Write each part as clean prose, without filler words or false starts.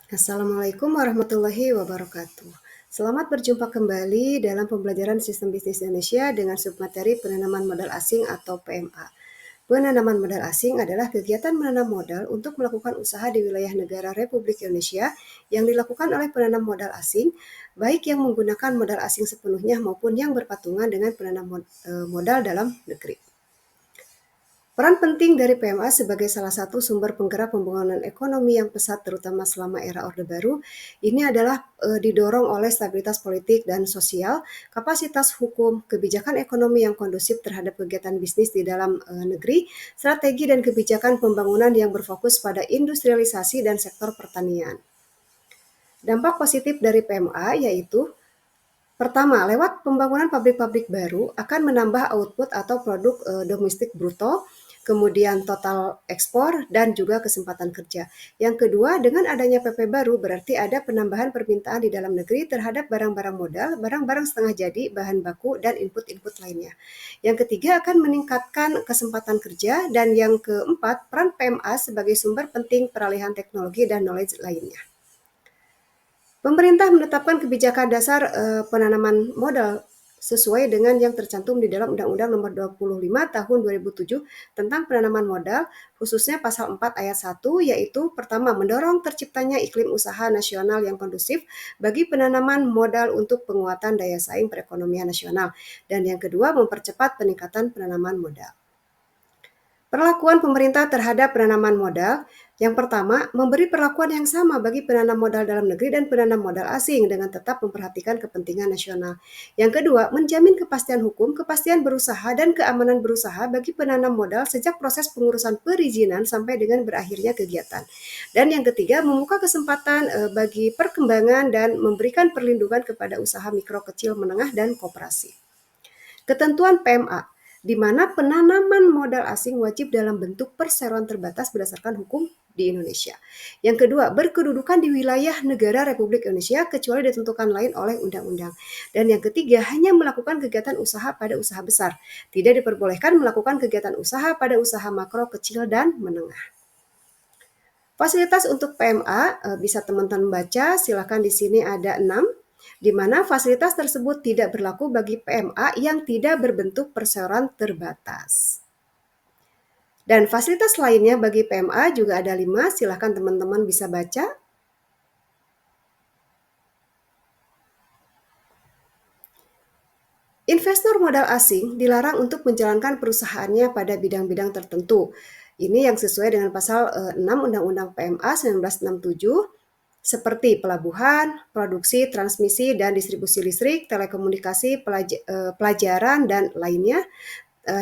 Assalamualaikum warahmatullahi wabarakatuh. Selamat berjumpa kembali dalam pembelajaran Sistem Bisnis Indonesia dengan submateri penanaman modal asing atau PMA. Penanaman modal asing adalah kegiatan menanam modal untuk melakukan usaha di wilayah negara Republik Indonesia yang dilakukan oleh penanam modal asing, baik yang menggunakan modal asing sepenuhnya maupun yang berpatungan dengan penanam modal dalam negeri. Peran penting dari PMA sebagai salah satu sumber penggerak pembangunan ekonomi yang pesat terutama selama era Orde Baru, ini adalah didorong oleh stabilitas politik dan sosial, kapasitas hukum, kebijakan ekonomi yang kondusif terhadap kegiatan bisnis di dalam negeri, strategi dan kebijakan pembangunan yang berfokus pada industrialisasi dan sektor pertanian. Dampak positif dari PMA yaitu pertama, lewat pembangunan pabrik-pabrik baru akan menambah output atau produk domestik bruto, kemudian total ekspor, dan juga kesempatan kerja. Yang kedua, dengan adanya PP baru berarti ada penambahan permintaan di dalam negeri terhadap barang-barang modal, barang-barang setengah jadi, bahan baku, dan input-input lainnya. Yang ketiga, akan meningkatkan kesempatan kerja, dan yang keempat, peran PMA sebagai sumber penting peralihan teknologi dan knowledge lainnya. Pemerintah menetapkan kebijakan dasar penanaman modal sesuai dengan yang tercantum di dalam Undang-Undang Nomor 25 Tahun 2007 tentang penanaman modal, khususnya pasal 4 ayat 1, yaitu pertama, mendorong terciptanya iklim usaha nasional yang kondusif bagi penanaman modal untuk penguatan daya saing perekonomian nasional. Dan yang kedua, mempercepat peningkatan penanaman modal. Perlakuan pemerintah terhadap penanaman modal, yang pertama, memberi perlakuan yang sama bagi penanam modal dalam negeri dan penanam modal asing dengan tetap memperhatikan kepentingan nasional. Yang kedua, menjamin kepastian hukum, kepastian berusaha, dan keamanan berusaha bagi penanam modal sejak proses pengurusan perizinan sampai dengan berakhirnya kegiatan. Dan yang ketiga, membuka kesempatan bagi perkembangan dan memberikan perlindungan kepada usaha mikro, kecil, menengah, dan koperasi. Ketentuan PMA, di mana penanaman modal asing wajib dalam bentuk perseroan terbatas berdasarkan hukum di Indonesia. Yang kedua, berkedudukan di wilayah negara Republik Indonesia kecuali ditentukan lain oleh undang-undang. Dan yang ketiga, hanya melakukan kegiatan usaha pada usaha besar. Tidak diperbolehkan melakukan kegiatan usaha pada usaha makro, kecil, dan menengah. Fasilitas untuk PMA bisa teman-teman baca, silakan di sini ada 6. Di mana fasilitas tersebut tidak berlaku bagi PMA yang tidak berbentuk perseroan terbatas. Dan fasilitas lainnya bagi PMA juga ada 5, silahkan teman-teman bisa baca. Investor modal asing dilarang untuk menjalankan perusahaannya pada bidang-bidang tertentu. Ini yang sesuai dengan pasal 6 Undang-Undang PMA 1967, seperti pelabuhan, produksi, transmisi, dan distribusi listrik, telekomunikasi, pelajaran, dan lainnya.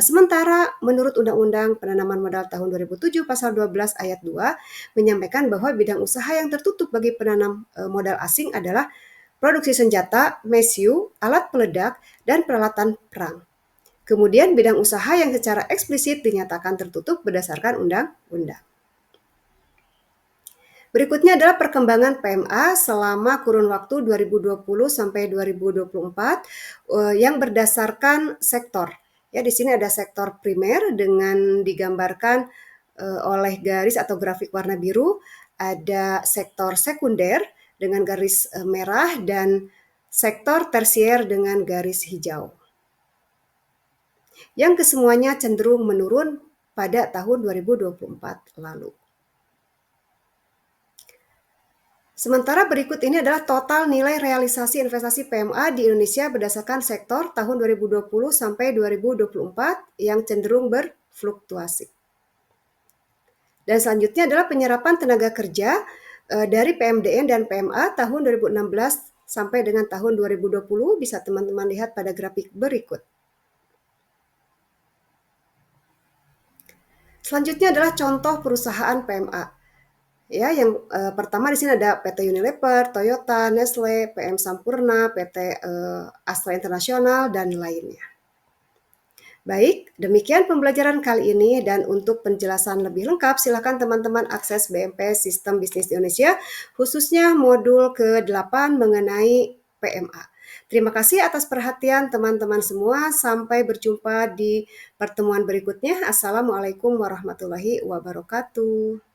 Sementara menurut Undang-Undang Penanaman Modal tahun 2007 pasal 12 ayat 2 menyampaikan bahwa bidang usaha yang tertutup bagi penanam modal asing adalah produksi senjata, mesiu, alat peledak, dan peralatan perang. Kemudian bidang usaha yang secara eksplisit dinyatakan tertutup berdasarkan undang-undang. Berikutnya adalah perkembangan PMA selama kurun waktu 2020 sampai 2024 yang berdasarkan sektor. Ya, di sini ada sektor primer dengan digambarkan oleh garis atau grafik warna biru, ada sektor sekunder dengan garis merah dan sektor tersier dengan garis hijau. Yang kesemuanya cenderung menurun pada tahun 2024 lalu. Sementara berikut ini adalah total nilai realisasi investasi PMA di Indonesia berdasarkan sektor tahun 2020 sampai 2024 yang cenderung berfluktuasi. Dan selanjutnya adalah penyerapan tenaga kerja dari PMDN dan PMA tahun 2016 sampai dengan tahun 2020, bisa teman-teman lihat pada grafik berikut. Selanjutnya adalah contoh perusahaan PMA. Ya, yang pertama di sini ada PT Unilever, Toyota, Nestle, PM Sampurna, PT Astra Internasional, dan lainnya. Baik, demikian pembelajaran kali ini, dan untuk penjelasan lebih lengkap silakan teman-teman akses BMP Sistem Bisnis Indonesia, khususnya modul ke-8 mengenai PMA. Terima kasih atas perhatian teman-teman semua. Sampai berjumpa di pertemuan berikutnya. Assalamualaikum warahmatullahi wabarakatuh.